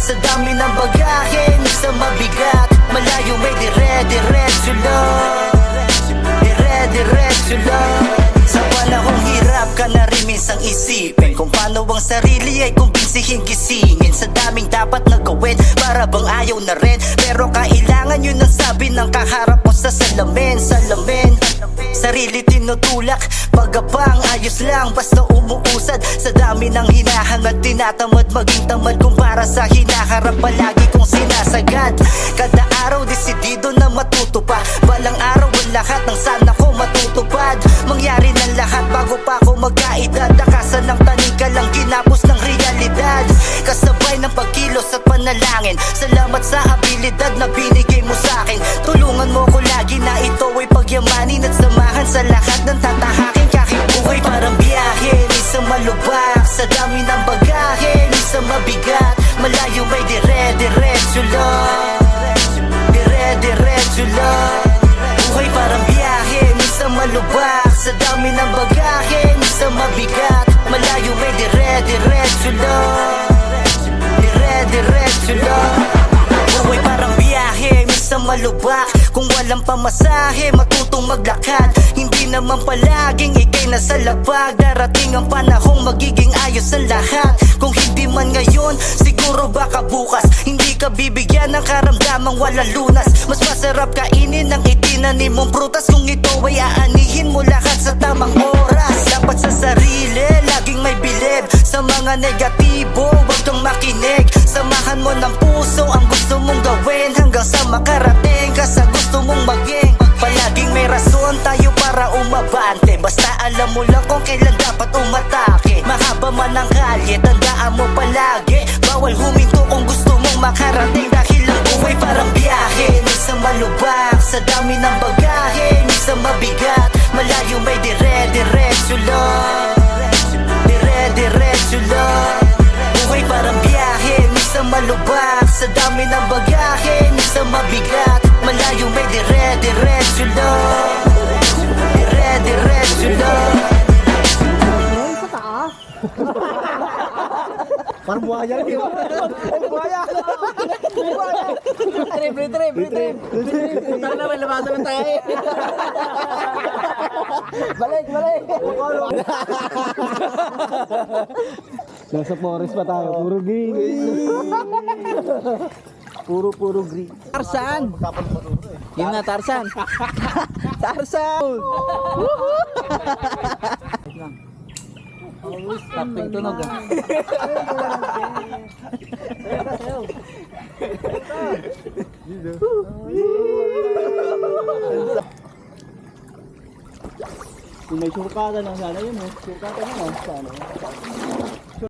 Sa dami ng bagahe, minsan mabigat, malayo may dire-diretso lang, dire-diretso lang. Sa panahong hirap ka na rin minsang isipin kung paano ang sarili ay kumbinsihin gisingin. Sa daming dapat na gawin, para bang ayaw na rin, pero kailangan yun ang sabi ng kaharap mo sa salamin. Salamin, sarili tinutulak, pagabang ayos lang basta umuusad. Sa dami ng hinahangad, tinatamad maging tamad kumpara sa hinaharap palagi kong sinasagad. Kada araw desidido na matuto pa, balang araw ang lahat ng sana ko matutupad. Mangyari ng lahat bago pa ako magkaedad, takasan ng tanig ka lang ginapos ng realidad. Kasabay ng pagkilos at panalangin, salamat sa abilidad na binigay mo sa'kin. Tulungan mo ko lagi na ito ay pagyamanin at samahan sa lahat ng tatahakin. Kahit buhay parang biyahe, minsan malubak, sa dami ng bagahe, minsan mabigat, malayo may dire-diretso lang, dire-diretso lang. Buhay parang biyahe, minsan malubak, sa dami ng bagahe, minsan mabigat, malayo may dire-diretso lang, dire-diretso lang. Buhay parang biyahe, minsan malubak, kung walang pamasahe matutong maglakad. Hindi naman palaging ikay nasa labag, darating ang panahong magiging ayos ang lahat. Kung hindi man ngayon, siguro baka bukas, hindi ka bibigyan ng karamdamang walang lunas. Mas masarap kainin ng itinanim mong prutas kung ito ay aanihin mo lahat sa tamang oras. Dapat sa sarili, laging may bilib, sa mga negatibo wag kang makinig. Samahan mo ng puso ang gusto mong gawin, hanggang sa makarating ka sa gusto mong maging. Palaging may rason tayo para umabante, basta alam mo lang kung kailan dapat umatake. Mahaba man ang kalye, tandaan mo palagi, bawal huminto kung gusto mong makarating. Dahil ang buhay parang biyahe, minsan malubak, sa dami ng bagahe, minsan mabigat, malayo may dire-diretso lang, dire-diretso lang. Buhay parang biyahe, minsan malubak, sa dami ng bagahe, minsan mabigat, malayo may dire-diretso lang, dire-diretso lang. Sa taas. Parang buhaya rin yun. Buhaya! Buhaya! Retrip! Tara naman, labasan ng tayo. Balik! Nasa forest pa tayo, puro green. Puro green. Tarzan! Yun na, Tarzan! Tarzan! Taping tunog ah. Kung may sukatan lang sana yun eh. Sukatan lang sana.